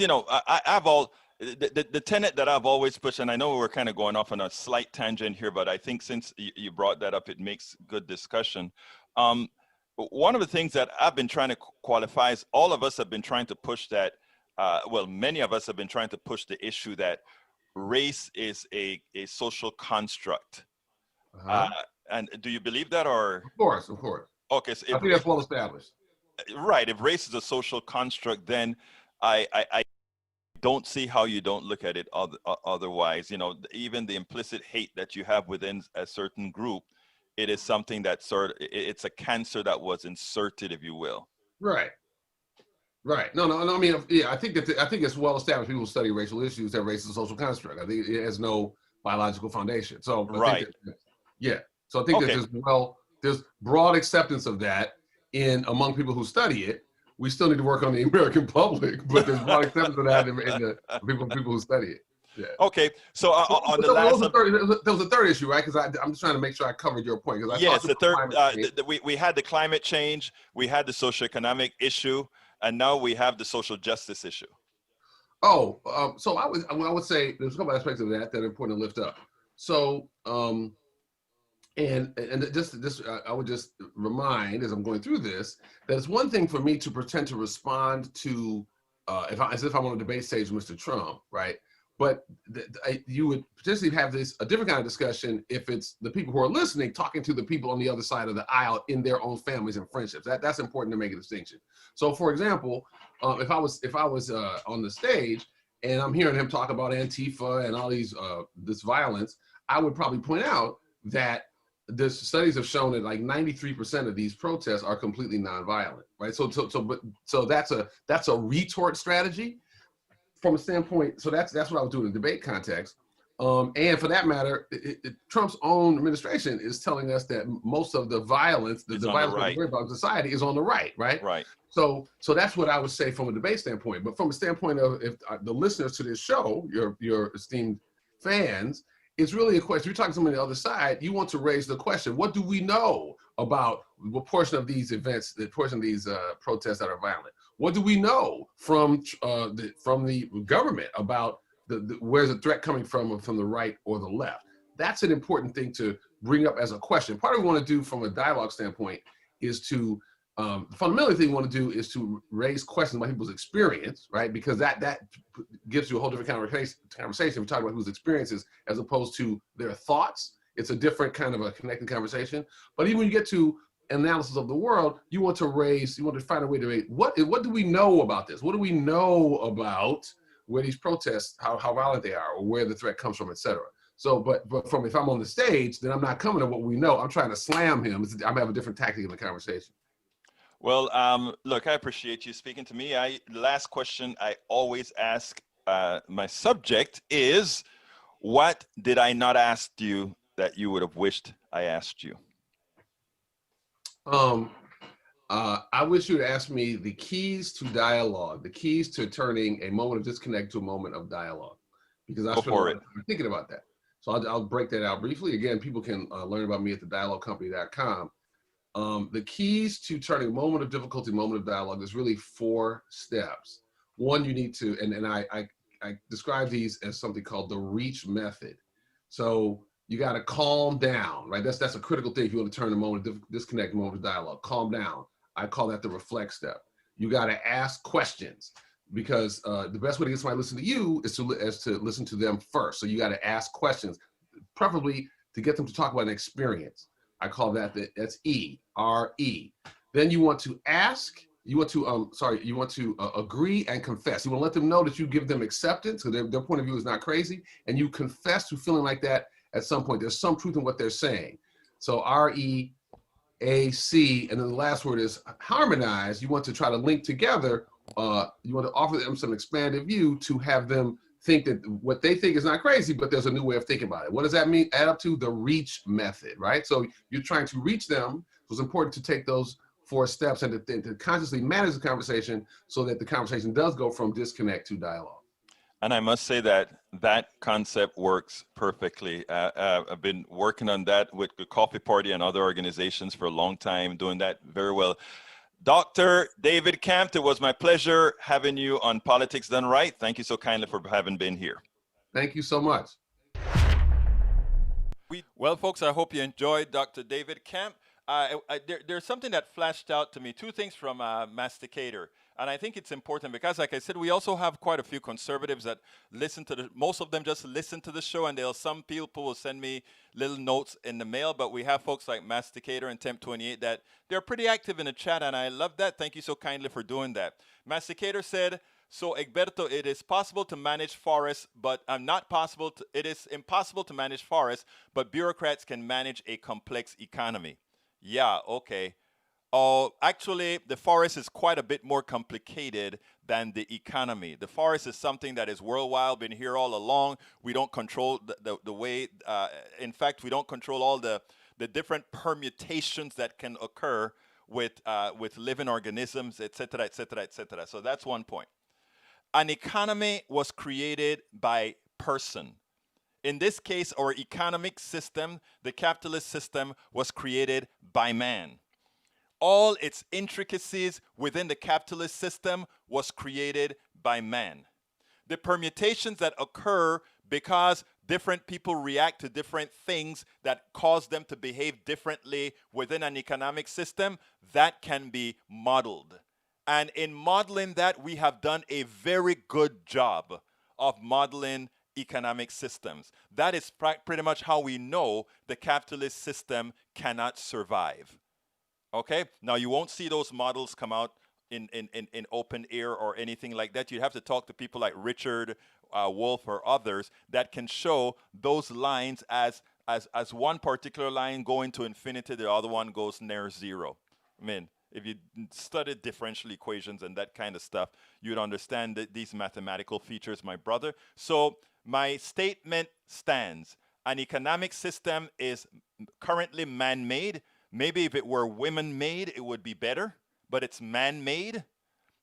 the tenet that I've always pushed, and I know we're kind of going off on a slight tangent here, but I think since you brought that up, it makes good discussion. One of the things that I've been trying to qualify is all of us have been trying to push that, many of us have been trying to push the issue that race is a social construct. And do you believe that, or? Of course. Okay. So I think that's well established. Right. If race is a social construct, then I don't see how you don't look at it otherwise. Even the implicit hate that you have within a certain group, it is something that it's a cancer that was inserted, if you will. Right. No. I mean, yeah, I think it's well established. People who study racial issues that race is a social construct. I think it has no biological foundation. So right. So I think okay. there's broad acceptance of that among people who study it. We still need to work on the American public, but there's broad acceptance of that in the people who study it. Yeah. Okay, so on the last, there was a third issue, right? Because I'm just trying to make sure I covered your point. Yes, the third. We had the climate change, we had the socioeconomic issue, and now we have the social justice issue. So I would say there's a couple aspects of that are important to lift up. So I would just remind, as I'm going through this, that it's one thing for me to pretend to respond to as if I'm on a debate stage with Mr. Trump, right? But you would potentially have a different kind of discussion if it's the people who are listening talking to the people on the other side of the aisle in their own families and friendships. That's important to make a distinction. So, for example, if I was on the stage and I'm hearing him talk about Antifa and all this violence, I would probably point out that the studies have shown that like 93% of these protests are completely nonviolent, right? So that's a retort strategy. From a standpoint, so that's what I was doing in the debate context. And for that matter, Trump's own administration is telling us that most of the violence, the violence we're worried about in society is on the right? Right. So that's what I would say from a debate standpoint. But from a standpoint of if the listeners to this show, your esteemed fans, it's really a question. You're talking to someone on the other side, you want to raise the question, what do we know about what portion of these events, the portion of these protests that are violent? What do we know from the government about where's the threat coming from the right or the left? That's an important thing to bring up as a question. Part of what we want to do from a dialogue standpoint is to, the fundamental thing we want to do is to raise questions about people's experience, right? Because that gives you a whole different conversation. We're talking about people's experiences as opposed to their thoughts. It's a different kind of a connected conversation. But even when you get to analysis of the world, you want to find a way to raise, what do we know about this? What do we know about where these protests, how violent they are, or where the threat comes from, et cetera. So, but if I'm on the stage, then I'm not coming to what we know. I'm trying to slam him. I'm having a different tactic in the conversation. Well, look, I appreciate you speaking to me. Last question I always ask my subject is, what did I not ask you that you would have wished I asked you? I wish you would ask me the keys to dialogue, the keys to turning a moment of disconnect to a moment of dialogue, because I spent a lot of time thinking about that. So I'll break that out briefly. Again, people can learn about me at thedialoguecompany.com. The keys to turning a moment of difficulty, moment of dialogue, there's really 4 steps. One, you need to, and I describe these as something called the reach method. So you got to calm down, right? That's a critical thing if you want to turn a moment of disconnect, a moment of dialogue. Calm down. I call that the reflect step. You got to ask questions, because the best way to get somebody to listen to you is to listen to them first. So you got to ask questions, preferably to get them to talk about an experience. I call that's E-R-E. Then you want to ask, you want to agree and confess. You want to let them know that you give them acceptance, so their point of view is not crazy, and you confess to feeling like that at some point. There's some truth in what they're saying. So R-E-A-C, and then the last word is harmonize. You want to try to link together, you want to offer them some expanded view to have them think that what they think is not crazy, but there's a new way of thinking about it. What does that mean? Add up to the reach method, right? So you're trying to reach them. So it's important to take those 4 steps and to consciously manage the conversation so that the conversation does go from disconnect to dialogue. And I must say that concept works perfectly. I've been working on that with the Coffee Party and other organizations for a long time, doing that very well. Dr. David Campt, it was my pleasure having you on Politics Done Right. Thank you so kindly for having been here. Thank you so much. Well, folks, I hope you enjoyed Dr. David Campt. There's something that flashed out to me, 2 things from Masticator. And I think it's important because, like I said, we also have quite a few conservatives that listen to most of them just listen to the show, and some people will send me little notes in the mail, but we have folks like Masticator and Temp28 that they're pretty active in the chat, and I love that. Thank you so kindly for doing that. Masticator said, so Egberto, it is possible to manage forests, but it is impossible to manage forests, but bureaucrats can manage a complex economy. Yeah, okay. Oh, actually, the forest is quite a bit more complicated than the economy. The forest is something that is worldwide, been here all along. We don't control the way, in fact, we don't control all the different permutations that can occur with living organisms, et cetera, et cetera, et cetera. So that's one point. An economy was created by person. In this case, our economic system, the capitalist system, was created by man. All its intricacies within the capitalist system was created by man. The permutations that occur because different people react to different things that cause them to behave differently within an economic system, that can be modeled. And in modeling that, we have done a very good job of modeling economic systems. That is pretty much how we know the capitalist system cannot survive. Okay, now you won't see those models come out in open air or anything like that. You have to talk to people like Richard Wolff or others that can show those lines as one particular line going to infinity, the other one goes near zero. I mean, if you studied differential equations and that kind of stuff, you'd understand these mathematical features, my brother. So my statement stands. An economic system is currently man-made. Maybe if it were women-made, it would be better, but it's man-made,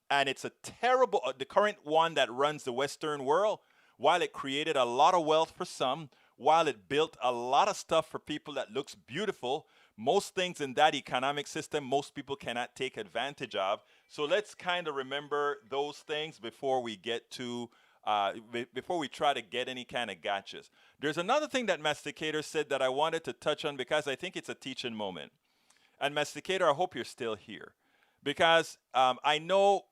and it's a terrible, the current one that runs the Western world, while it created a lot of wealth for some, while it built a lot of stuff for people that looks beautiful, most things in that economic system, most people cannot take advantage of. So let's kind of remember those things before we get to before we try to get any kind of gotchas. There's another thing that Masticator said that I wanted to touch on because I think it's a teaching moment. And Masticator, I hope you're still here, because I know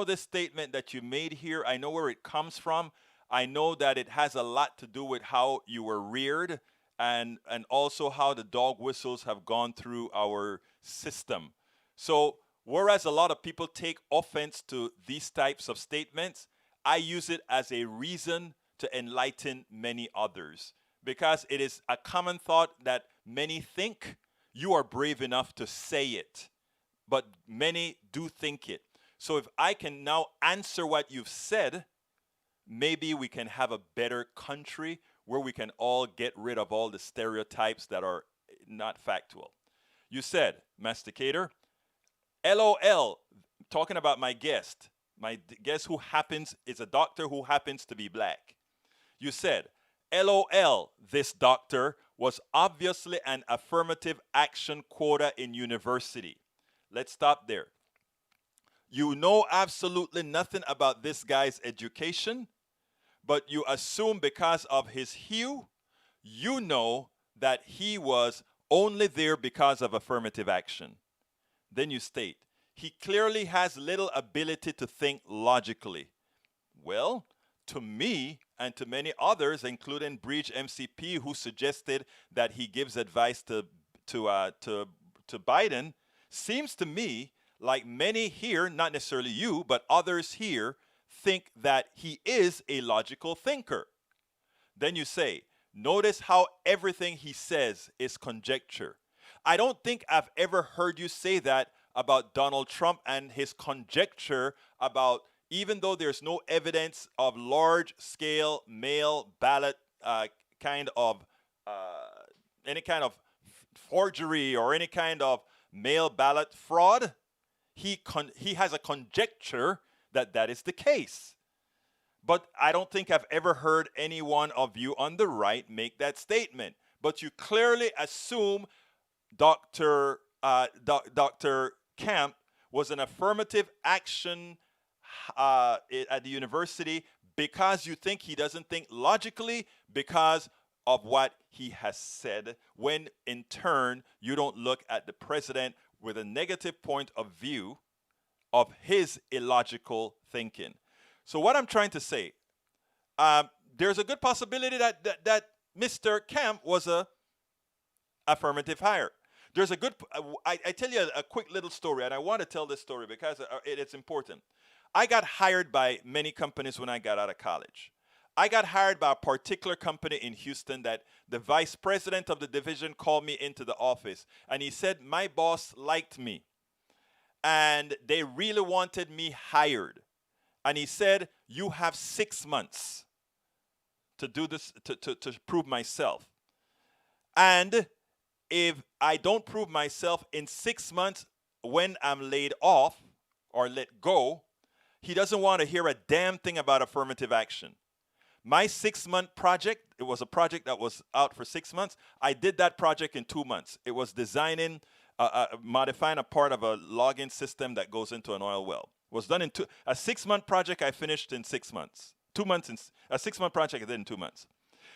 this statement that you made here. I know where it comes from. I know that it has a lot to do with how you were reared and also how the dog whistles have gone through our system. So whereas a lot of people take offense to these types of statements, I use it as a reason to enlighten many others, because it is a common thought that many think. You are brave enough to say it, but many do think it. So if I can now answer what you've said, maybe we can have a better country where we can all get rid of all the stereotypes that are not factual. You said, Masticator, LOL, talking about my guest. My guest who is a doctor who happens to be black. You said, LOL, this doctor was obviously an affirmative action quota in university. Let's stop there. You know absolutely nothing about this guy's education, but you assume because of his hue, you know that he was only there because of affirmative action. Then you state, he clearly has little ability to think logically. Well, to me and to many others, including Breach MCP, who suggested that he gives advice to Biden, seems to me like many here, not necessarily you, but others here, think that he is a logical thinker. Then you say, notice how everything he says is conjecture. I don't think I've ever heard you say that about Donald Trump and his conjecture about, even though there's no evidence of large-scale mail ballot kind of any kind of forgery or any kind of mail ballot fraud, he has a conjecture that that is the case. But I don't think I've ever heard any one of you on the right make that statement. But you clearly assume Dr. Kemp was an affirmative action at the university because you think he doesn't think logically because of what he has said, when in turn you don't look at the president with a negative point of view of his illogical thinking. So what I'm trying to say, there's a good possibility that Mr. Kemp was a affirmative hire. There's a good, I tell you a quick little story, and I want to tell this story because it's important. I got hired by many companies when I got out of college. I got hired by a particular company in Houston that the vice president of the division called me into the office, and he said my boss liked me, and they really wanted me hired. And he said, you have 6 months to do this, to prove myself. And if I don't prove myself in 6 months when I'm laid off or let go, he doesn't want to hear a damn thing about affirmative action. My 6-month project, it was a project that was out for 6 months. I did that project in 2 months. It was designing, modifying a part of a login system that goes into an oil well. It was done in a 6-month project I finished in 6 months. 2 months, a 6-month project I did in 2 months.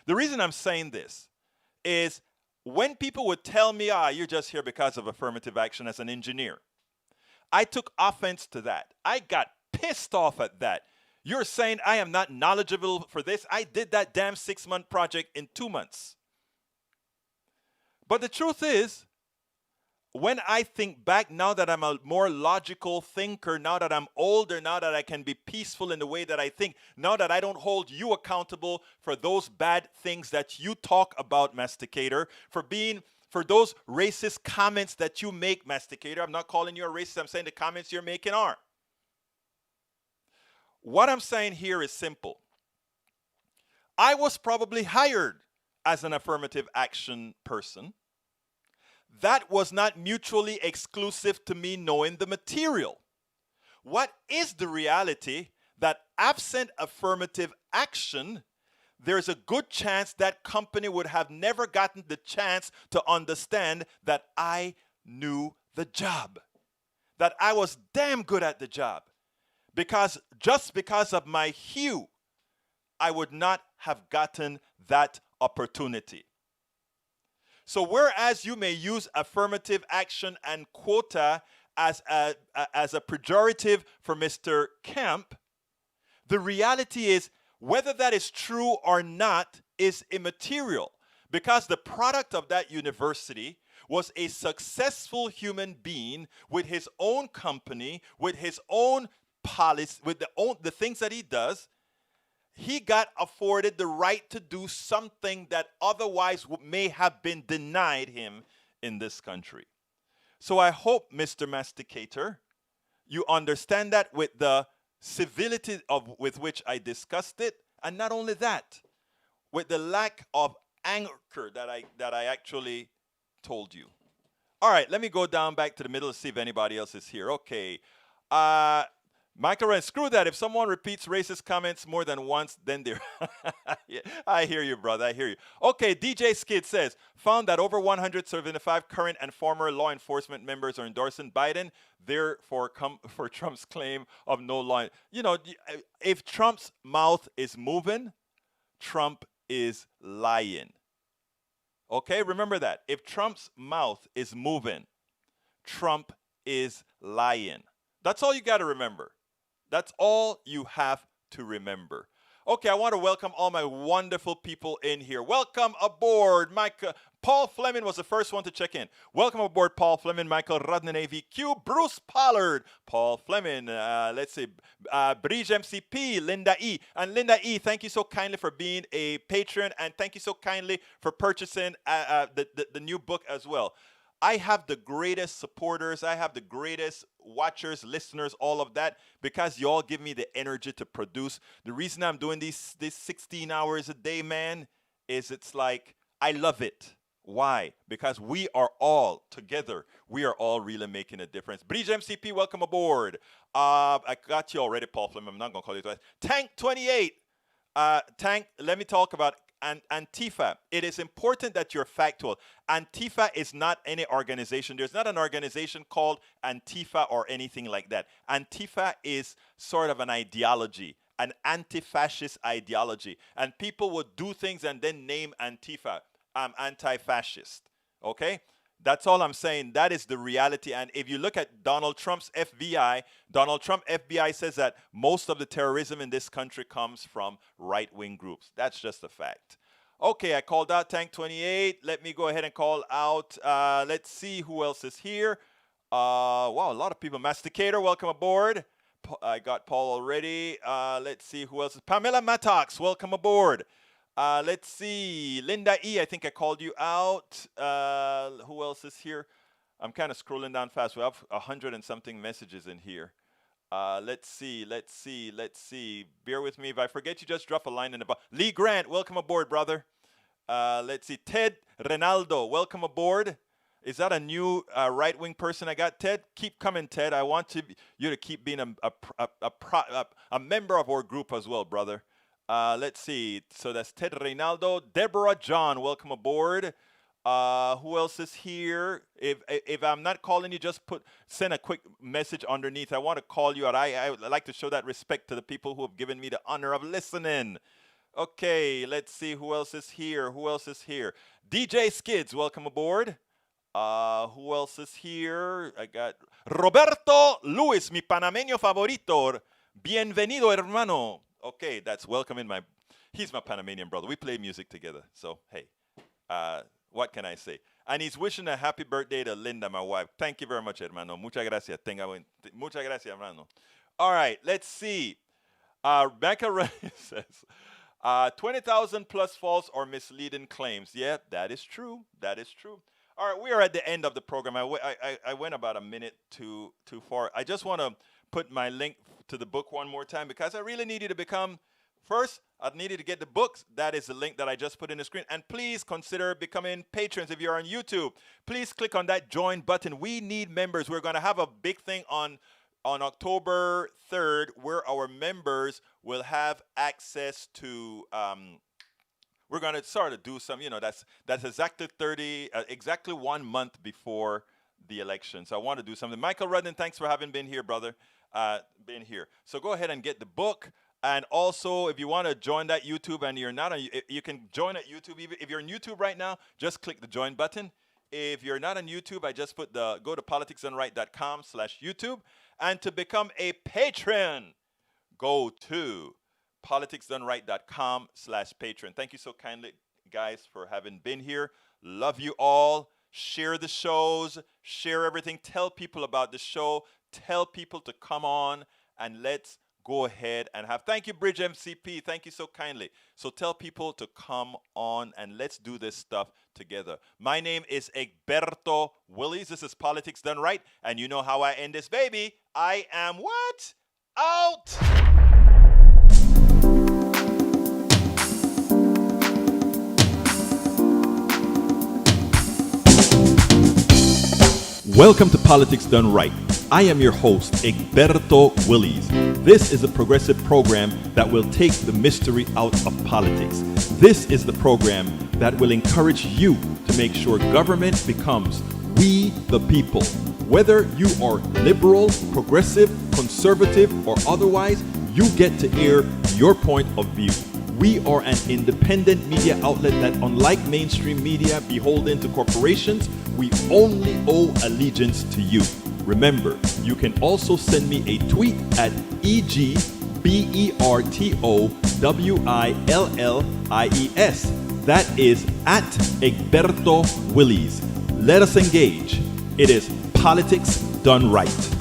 The reason I'm saying this is when people would tell me, you're just here because of affirmative action as an engineer, I took offense to that. I got pissed off at that. You're saying I am not knowledgeable for this? I did that damn 6-month project in 2 months. But the truth is, when I think back, now that I'm a more logical thinker, now that I'm older, now that I can be peaceful in the way that I think, now that I don't hold you accountable for those bad things that you talk about, Masticator, for those racist comments that you make, Masticator. I'm not calling you a racist. I'm saying the comments you're making are. What I'm saying here is simple. I was probably hired as an affirmative action person. That was not mutually exclusive to me knowing the material. What is the reality that absent affirmative action, there's a good chance that company would have never gotten the chance to understand that I knew the job, that I was damn good at the job. Because just because of my hue, I would not have gotten that opportunity. So whereas you may use affirmative action and quota as a pejorative for Mr. Kemp, the reality is whether that is true or not is immaterial. because the product of that university was a successful human being with his own company, with his own policy, with the things that he does. He got afforded the right to do something that otherwise may have been denied him in this country. So I hope, Mr. Masticator, you understand that with the civility with which I discussed it, and not only that, with the lack of anchor that I actually told you. All right, let me go down back to the middle to see if anybody else is here. Okay. Michael Wren, screw that. If someone repeats racist comments more than once, then they're... Yeah, I hear you, brother. I hear you. Okay, DJ Skid says, found that over 175 current and former law enforcement members are endorsing Biden, therefore come for Trump's claim of no law. You know, if Trump's mouth is moving, Trump is lying. Okay, remember that. If Trump's mouth is moving, Trump is lying. That's all you got to remember. That's all you have to remember. Okay, I want to welcome all my wonderful people in here. Welcome aboard, Micah. Paul Fleming was the first one to check in. Welcome aboard, Paul Fleming, Michael Rodnan AVQ, Bruce Pollard, Paul Fleming, let's see, Bridge MCP, Linda E. And Linda E., thank you so kindly for being a patron, and thank you so kindly for purchasing the new book as well. I have the greatest supporters. I have the greatest watchers, listeners, all of that, because you all give me the energy to produce. The reason I'm doing these 16 hours a day, man, is it's like I love it. Why? Because we are all together. We are all really making a difference. Bridge MCP, welcome aboard. I got you already, Paul Fleming. I'm not going to call you twice. Tank 28. Tank, let me talk about Antifa. It is important that you're factual. Antifa is not any organization. There's not an organization called Antifa or anything like that. Antifa is sort of an ideology, an anti-fascist ideology. And people would do things and then name Antifa. I'm anti-fascist. Okay? That's all I'm saying. That is the reality. And if you look at Donald Trump's FBI, Donald Trump FBI says that most of the terrorism in this country comes from right-wing groups. That's just a fact. Okay, I called out Tank 28. Let me go ahead and call out, let's see who else is here. Wow, a lot of people. Masticator, welcome aboard. I got Paul already. Let's see who else is. Pamela Mattox, welcome aboard. Let's see. Linda E., I think I called you out. Who else is here? I'm kind of scrolling down fast. We have 100 and something messages in here. Let's see. Bear with me. If I forget you, just drop a line in the box. Lee Grant, welcome aboard, brother. Let's see. Ted Renaldo, welcome aboard. Is that a new right-wing person I got? Ted, keep coming, Ted. I want you to keep being a member of our group as well, brother. Let's see. So that's Ted Reynaldo. Deborah John, welcome aboard. Who else is here? If I'm not calling you, just send a quick message underneath. I want to call you out. I would like to show that respect to the people who have given me the honor of listening. Okay, let's see who else is here. DJ Skids, welcome aboard. Who else is here? I got Roberto Luis, mi panameño favorito. Bienvenido, hermano. Okay, that's welcome in he's my Panamanian brother. We play music together. So, hey, what can I say? And he's wishing a happy birthday to Linda, my wife. Thank you very much, hermano. Muchas gracias. Muchas gracias, hermano. All right, let's see. Becca Ray says, 20,000 plus false or misleading claims. Yeah, that is true. All right, we are at the end of the program. I went about a minute too far. I just want to put my link to the book one more time because I really need you to become, first, I needed to get the books. That is the link that I just put in the screen. And please consider becoming patrons if you're on YouTube. Please click on that join button. We need members. We're going to have a big thing on October 3rd where our members will have access to, we're going to sort of do some, that's exactly 1 month before the election. So I want to do something. Michael Rudden, thanks for having been here, brother. So go ahead and get the book. And also, if you want to join that YouTube and you're not on, you can join at YouTube. If you're on YouTube right now, just click the join button. If you're not on YouTube, I just put go to politicsdoneright.com/YouTube. And to become a patron, go to politicsdoneright.com/patron. Thank you so kindly. guys, for having been here. Love you all. Share the shows. Share everything. Tell people about the show. Tell people to come on, and let's go ahead and have. Thank you, Bridge MCP. Thank you so kindly. So tell people to come on, and let's do this stuff together. My name is Egberto Willies. This is Politics Done Right, and you know how I end this, baby. I am what? Out! Welcome to Politics Done Right. I am your host, Egberto Willies. This is a progressive program that will take the mystery out of politics. This is the program that will encourage you to make sure government becomes we the people. Whether you are liberal, progressive, conservative, or otherwise, you get to air your point of view. We are an independent media outlet that, unlike mainstream media beholden to corporations, we only owe allegiance to you. Remember, you can also send me a tweet at EGBERTOWILLIES. That is at Egberto Willies. Let us engage. It is Politics Done Right.